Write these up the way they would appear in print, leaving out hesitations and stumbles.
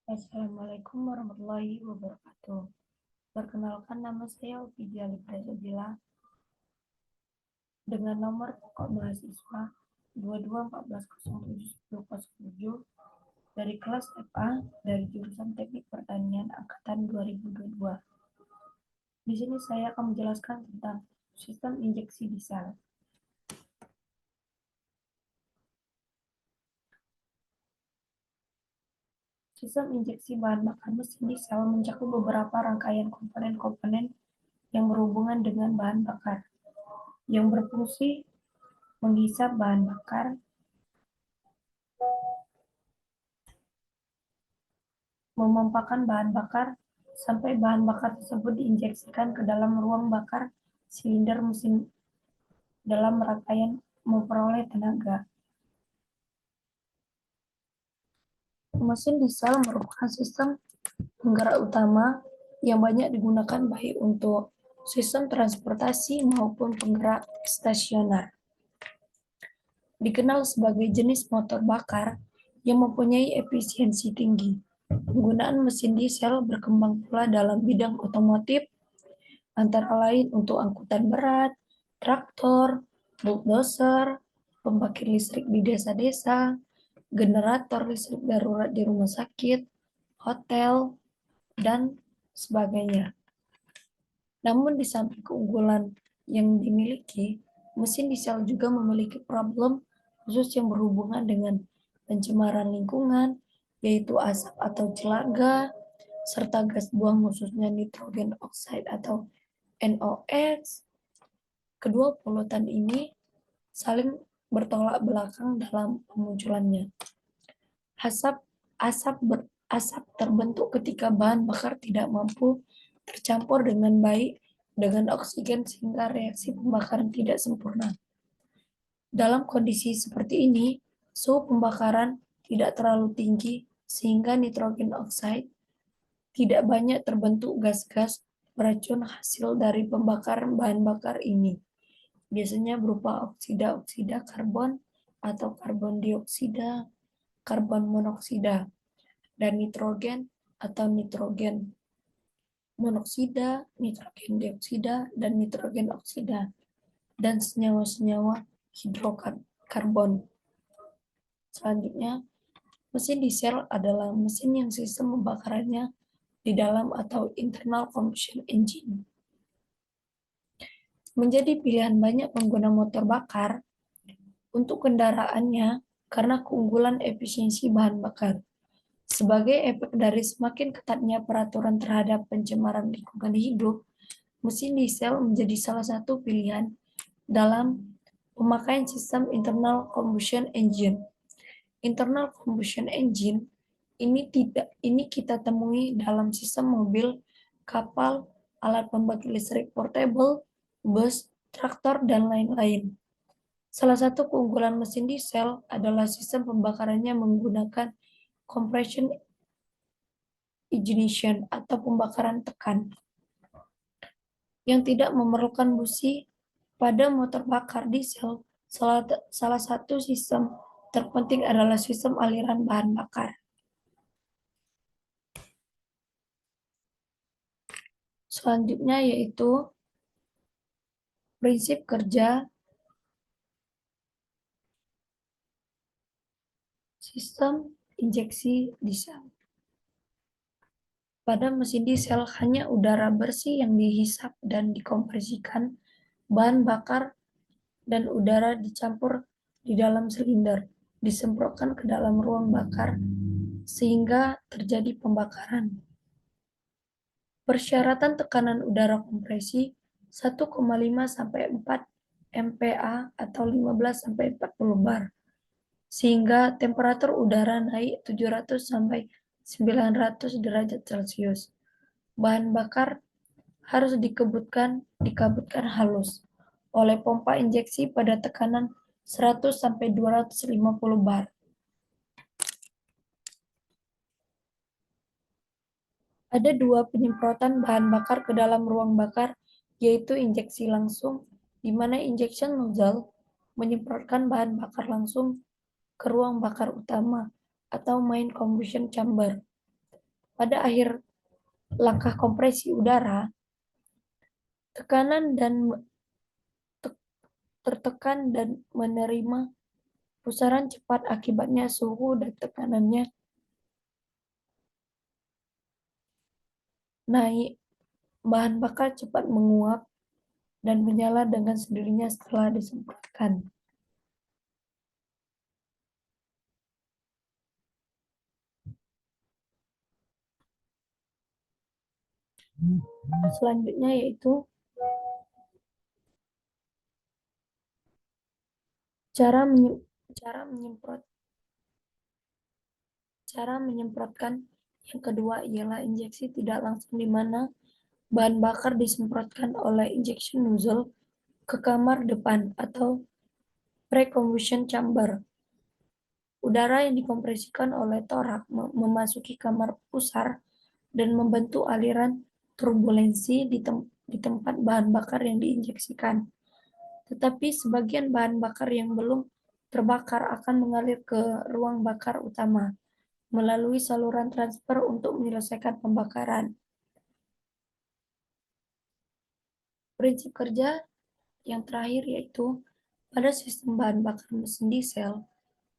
Assalamualaikum warahmatullahi wabarakatuh. Perkenalkan, nama saya Ovidia Librajabila dengan nomor pokok mahasiswa 2214071007 dari kelas FA dari jurusan Teknik Pertanian angkatan 2022. Di sini saya akan menjelaskan tentang sistem injeksi di sel. Sistem injeksi bahan bakar mesin di sel mencakup beberapa rangkaian komponen-komponen yang berhubungan dengan bahan bakar, yang berfungsi menghisap bahan bakar, memompakan bahan bakar, sampai bahan bakar tersebut diinjeksikan ke dalam ruang bakar silinder mesin dalam rangkaian memperoleh tenaga. Mesin diesel merupakan sistem penggerak utama yang banyak digunakan baik untuk sistem transportasi maupun penggerak stasioner. Dikenal sebagai jenis motor bakar yang mempunyai efisiensi tinggi. Penggunaan mesin diesel berkembang pula dalam bidang otomotif, antara lain untuk angkutan berat, traktor, bulldozer, pembangkit listrik di desa-desa, generator listrik darurat di rumah sakit, hotel, dan sebagainya. Namun di samping keunggulan yang dimiliki, mesin diesel juga memiliki problem khusus yang berhubungan dengan pencemaran lingkungan, yaitu asap atau celaga, serta gas buang khususnya nitrogen oxide atau NOx. Kedua polutan ini saling bertolak belakang dalam pemunculannya. Asap terbentuk ketika bahan bakar tidak mampu tercampur dengan baik dengan oksigen sehingga reaksi pembakaran tidak sempurna. Dalam kondisi seperti ini, suhu pembakaran tidak terlalu tinggi sehingga nitrogen oxide tidak banyak terbentuk gas-gas beracun hasil dari pembakaran bahan bakar ini. Biasanya berupa oksida-oksida karbon atau karbon dioksida, karbon monoksida, dan nitrogen atau nitrogen monoksida, nitrogen dioksida, dan nitrogen oksida, dan senyawa-senyawa hidrokarbon. Selanjutnya, mesin diesel adalah mesin yang sistem pembakarannya di dalam atau internal combustion engine. Menjadi pilihan banyak pengguna motor bakar untuk kendaraannya karena keunggulan efisiensi bahan bakar. Sebagai efek dari semakin ketatnya peraturan terhadap pencemaran lingkungan hidup, mesin diesel menjadi salah satu pilihan dalam pemakaian sistem internal combustion engine. Internal combustion engine ini kita temui dalam sistem mobil, kapal, alat pembangkit listrik portable, bus, traktor, dan lain-lain. Salah satu keunggulan mesin diesel adalah sistem pembakarannya menggunakan compression ignition atau pembakaran tekan yang tidak memerlukan busi. Pada motor bakar diesel, salah satu sistem terpenting adalah sistem aliran bahan bakar. Selanjutnya yaitu prinsip kerja sistem injeksi diesel. Pada mesin diesel hanya udara bersih yang dihisap dan dikompresikan, bahan bakar dan udara dicampur di dalam silinder, disemprotkan ke dalam ruang bakar sehingga terjadi pembakaran. Persyaratan tekanan udara kompresi 1,5 sampai 4 MPa atau 15 sampai 40 bar, sehingga temperatur udara naik 700 sampai 900 derajat Celcius. Bahan bakar harus dikabutkan halus oleh pompa injeksi pada tekanan 100 sampai 250 bar. Ada dua penyemprotan bahan bakar ke dalam ruang bakar, yaitu injeksi langsung, di mana injection nozzle menyemprotkan bahan bakar langsung ke ruang bakar utama atau main combustion chamber. Pada akhir langkah kompresi udara, tekanan dan tertekan dan menerima pusaran cepat, akibatnya suhu dan tekanannya naik. Bahan bakar cepat menguap dan menyala dengan sendirinya setelah disemprotkan. Selanjutnya yaitu cara menyemprot cara menyemprotkan. Yang kedua ialah injeksi tidak langsung, di mana bahan bakar disemprotkan oleh injection nozzle ke kamar depan atau pre-combustion chamber. Udara yang dikompresikan oleh torak memasuki kamar pusar dan membentuk aliran turbulensi di tempat bahan bakar yang diinjeksikan. Tetapi sebagian bahan bakar yang belum terbakar akan mengalir ke ruang bakar utama melalui saluran transfer untuk menyelesaikan pembakaran. Prinsip kerja yang terakhir yaitu pada sistem bahan bakar mesin diesel,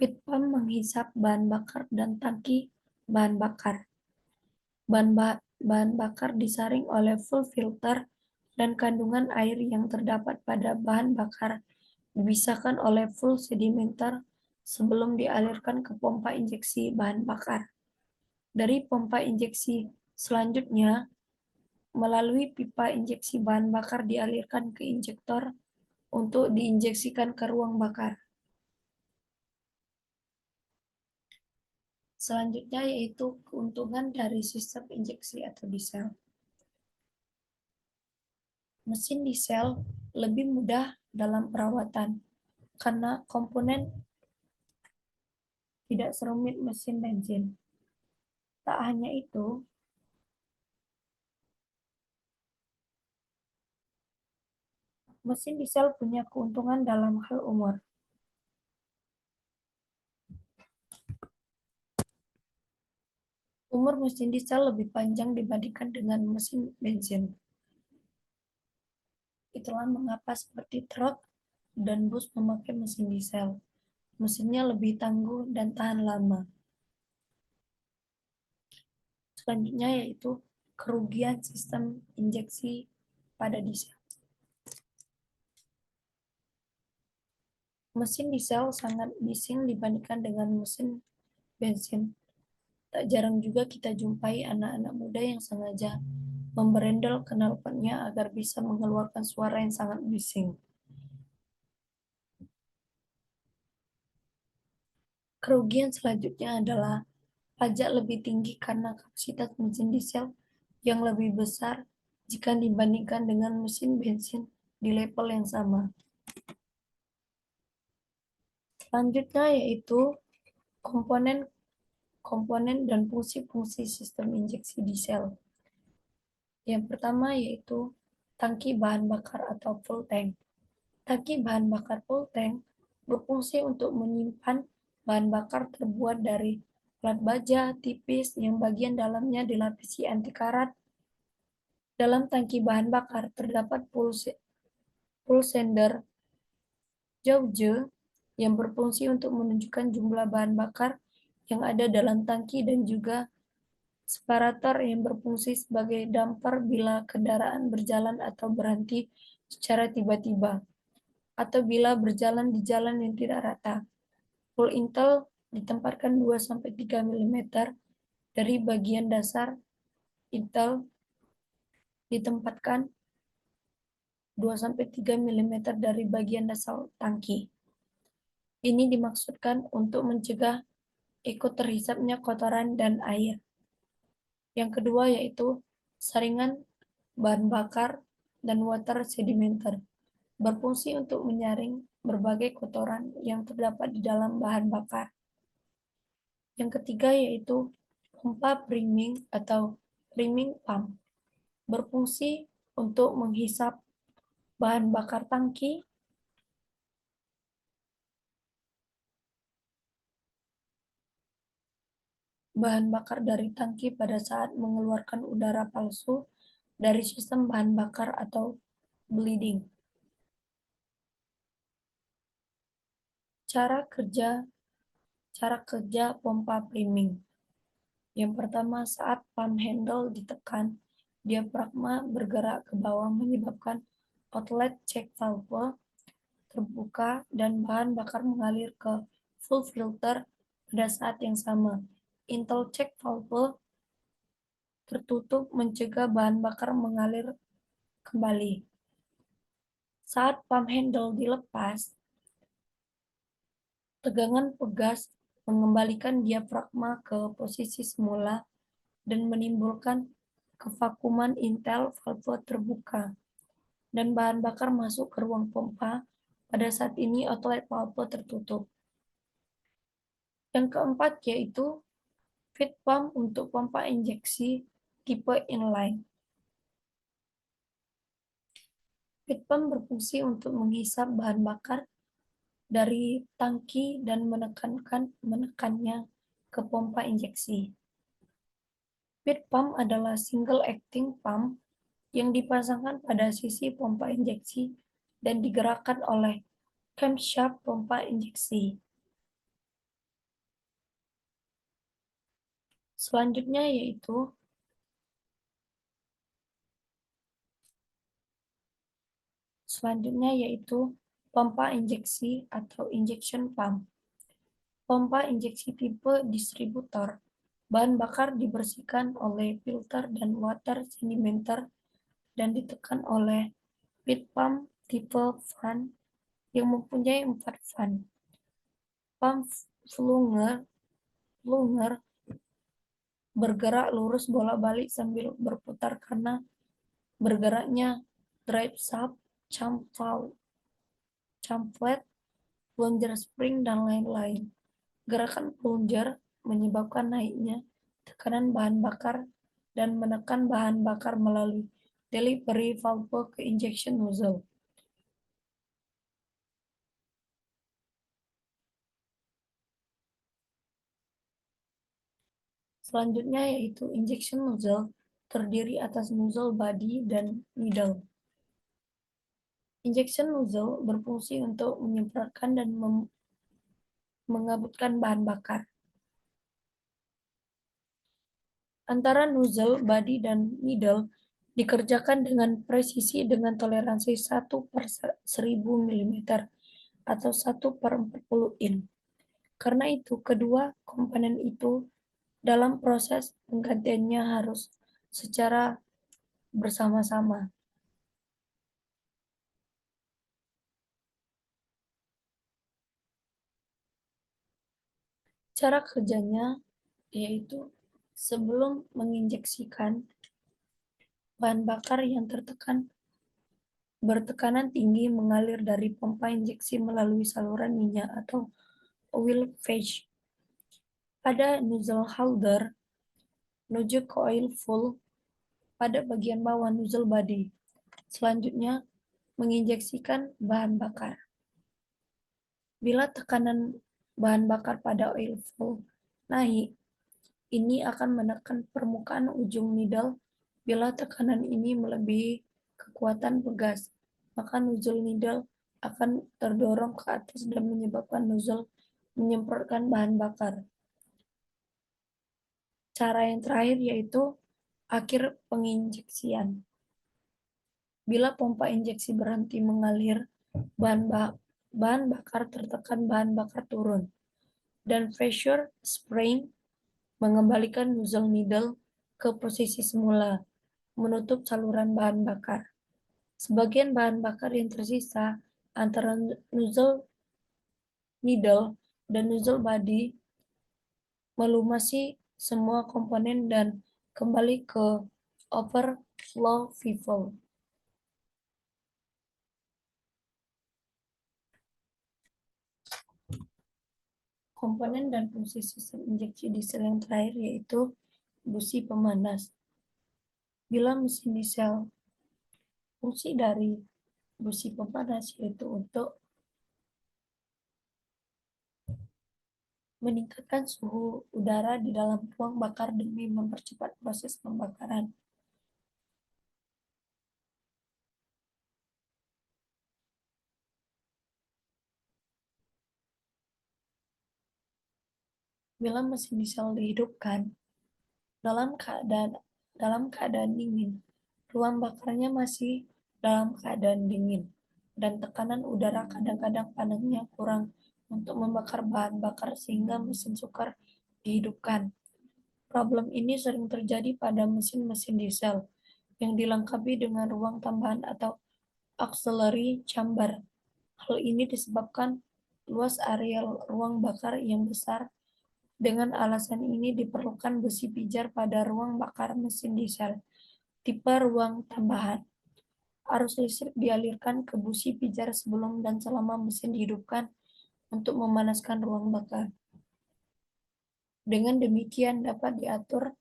pit pump menghisap bahan bakar dan tangki bahan bakar. Bahan bakar disaring oleh full filter dan kandungan air yang terdapat pada bahan bakar dipisahkan oleh full sedimenter sebelum dialirkan ke pompa injeksi bahan bakar. Dari pompa injeksi selanjutnya, melalui pipa injeksi bahan bakar dialirkan ke injektor untuk diinjeksikan ke ruang bakar. Selanjutnya yaitu keuntungan dari sistem injeksi atau diesel. Mesin diesel lebih mudah dalam perawatan karena komponen tidak serumit mesin bensin. Tak hanya itu, mesin diesel punya keuntungan dalam hal umur. Umur mesin diesel lebih panjang dibandingkan dengan mesin bensin. Itulah mengapa seperti truk dan bus memakai mesin diesel. Mesinnya lebih tangguh dan tahan lama. Selanjutnya yaitu kerugian sistem injeksi pada diesel. Mesin diesel sangat bising dibandingkan dengan mesin bensin. Tak jarang juga kita jumpai anak-anak muda yang sengaja memberendel knalpotnya agar bisa mengeluarkan suara yang sangat bising. Kerugian selanjutnya adalah pajak lebih tinggi karena kapasitas mesin diesel yang lebih besar jika dibandingkan dengan mesin bensin di level yang sama. Selanjutnya yaitu komponen komponen dan fungsi-fungsi sistem injeksi diesel. Yang pertama yaitu tangki bahan bakar atau full tank. Tangki bahan bakar full tank berfungsi untuk menyimpan bahan bakar terbuat dari plat baja tipis yang bagian dalamnya dilapisi anti karat. Dalam tangki bahan bakar terdapat pulsender jauge yang berfungsi untuk menunjukkan jumlah bahan bakar yang ada dalam tangki, dan juga separator yang berfungsi sebagai damper bila kendaraan berjalan atau berhenti secara tiba-tiba, atau bila berjalan di jalan yang tidak rata. Full intel ditempatkan 2-3 mm dari bagian dasar. Intel ditempatkan 2-3 mm dari bagian dasar tangki. Ini dimaksudkan untuk mencegah ikut terhisapnya kotoran dan air. Yang kedua yaitu saringan bahan bakar dan water sedimenter, berfungsi untuk menyaring berbagai kotoran yang terdapat di dalam bahan bakar. Yang ketiga yaitu pompa priming atau priming pump, berfungsi untuk menghisap bahan bakar tangki bahan bakar dari tangki pada saat mengeluarkan udara palsu dari sistem bahan bakar atau bleeding. Cara kerja pompa priming. Yang pertama, saat pump handle ditekan, diafragma bergerak ke bawah menyebabkan outlet check valve terbuka dan bahan bakar mengalir ke full filter pada saat yang sama. Intel check valve tertutup mencegah bahan bakar mengalir kembali. Saat pump handle dilepas, tegangan pegas mengembalikan diafragma ke posisi semula dan menimbulkan kevakuman intel valve terbuka dan bahan bakar masuk ke ruang pompa. Pada saat ini outlet valve tertutup. Yang keempat yaitu feed pump untuk pompa injeksi tipe inline. Feed pump berfungsi untuk menghisap bahan bakar dari tangki dan menekannya ke pompa injeksi. Feed pump adalah single acting pump yang dipasangkan pada sisi pompa injeksi dan digerakkan oleh camshaft pompa injeksi. Selanjutnya yaitu pompa injeksi atau injection pump. Pompa injeksi tipe distributor. Bahan bakar dibersihkan oleh filter dan water sedimenter dan ditekan oleh feed pump tipe fan yang mempunyai 4 fan. Pump plunger bergerak lurus bolak-balik sambil berputar karena bergeraknya drive shaft, chamflet, plunger spring, dan lain-lain. Gerakan plunger menyebabkan naiknya tekanan bahan bakar dan menekan bahan bakar melalui delivery valve ke injection nozzle. Selanjutnya yaitu injection nozzle, terdiri atas nozzle body dan needle. Injection nozzle berfungsi untuk menyemprotkan dan mengabutkan bahan bakar. Antara nozzle, body, dan needle dikerjakan dengan presisi dengan toleransi 1/1000 mm atau 1/40 in. Karena itu, kedua komponen itu dalam proses penggantiannya harus secara bersama-sama. Cara kerjanya yaitu sebelum menginjeksikan bahan bakar yang bertekanan tinggi mengalir dari pompa injeksi melalui saluran minyak atau oil phase pada nozzle holder menuju ke oil full pada bagian bawah nozzle body. Selanjutnya, menginjeksikan bahan bakar. Bila tekanan bahan bakar pada oil full naik, ini akan menekan permukaan ujung needle. Bila tekanan ini melebihi kekuatan pegas, maka nozzle needle akan terdorong ke atas dan menyebabkan nozzle menyemprotkan bahan bakar. Cara yang terakhir yaitu akhir penginjeksian. Bila pompa injeksi berhenti mengalir, bahan bakar tertekan, bahan bakar turun, dan pressure spring mengembalikan nozzle needle ke posisi semula, menutup saluran bahan bakar. Sebagian bahan bakar yang tersisa antara nozzle needle dan nozzle body melumasi semua komponen dan kembali ke overflow valve. Komponen dan fungsi sistem injeksi diesel yang terakhir yaitu busi pemanas. Bila mesin diesel, fungsi dari busi pemanas yaitu untuk meningkatkan suhu udara di dalam ruang bakar demi mempercepat proses pembakaran. Bila mesin diesel dihidupkan dalam keadaan dingin, ruang bakarnya masih dalam keadaan dingin, dan tekanan udara kadang-kadang panasnya kurang untuk membakar bahan bakar sehingga mesin sukar dihidupkan. Problem ini sering terjadi pada mesin-mesin diesel yang dilengkapi dengan ruang tambahan atau auxiliary chamber. Hal ini disebabkan luas area ruang bakar yang besar. Dengan alasan ini diperlukan besi pijar pada ruang bakar mesin diesel. Tipe ruang tambahan. Arus listrik dialirkan ke busi pijar sebelum dan selama mesin dihidupkan untuk memanaskan ruang bakar. Dengan demikian dapat diatur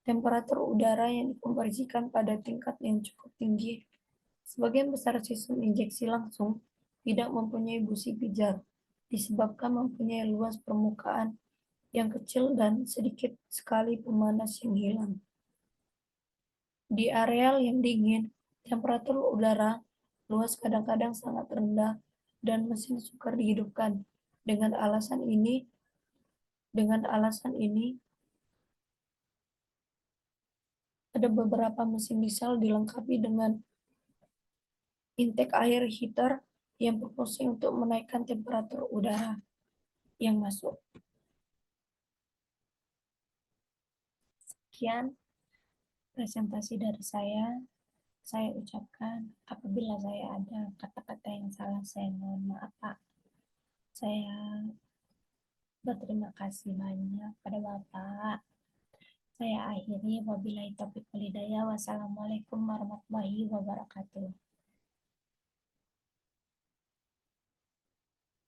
temperatur udara yang dikompresikan pada tingkat yang cukup tinggi. Sebagian besar sistem injeksi langsung tidak mempunyai busi pijar, disebabkan mempunyai luas permukaan yang kecil dan sedikit sekali pemanas yang hilang. Di areal yang dingin, temperatur udara luas kadang-kadang sangat rendah dan mesin sukar dihidupkan. Dengan alasan ini, ada beberapa mesin diesel dilengkapi dengan intake air heater yang berfungsi untuk menaikkan temperatur udara yang masuk. Sekian presentasi dari saya ucapkan apabila saya ada kata-kata yang salah, saya mohon maaf Pak. Saya berterima kasih banyak pada Bapak. Saya akhiri, wabillahi taufiq wal hidayah. Wassalamualaikum warahmatullahi wabarakatuh.